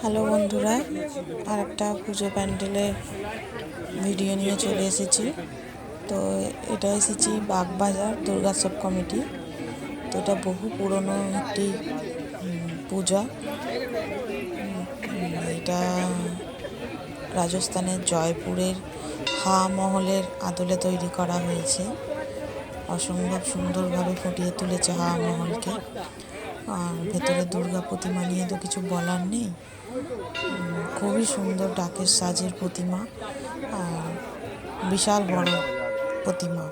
Hello বন্ধুরা, আর একটা পুজো প্যান্ডেলের ভিডিও নিয়ে চলে এসেছি। তো এটা এসেছি বাগবাজার দুর্গোৎসব কমিটি। তো এটা বহু পুরনো একটি পূজা। এটা রাজস্থানের জয়পুরের হা মহলের আদলে তৈরি করা হয়েছে। অসম্ভব সুন্দরভাবে ফুটিয়ে তুলেছে হা মহলকে। আর ভেতরে দুর্গা প্রতিমা নিয়ে তো কিছু বলার নেই। খুবই সুন্দর ডাকের সাজের প্রতিমা, আর বিশাল বড় প্রতিমা।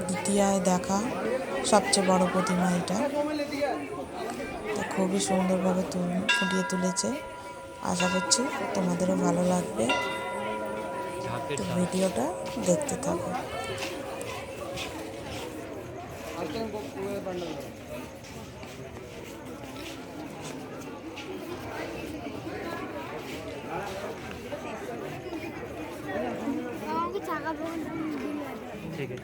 দ্বিতীয়ায় দেখা সবচেয়ে বড় প্রতিমা এটা। তো খুবই সুন্দরভাবে ফুটিয়ে তুলেছে। আশা করছি তোমাদেরও ভালো লাগবে। তো ভিডিওটা দেখতে থাকো। ठीक है।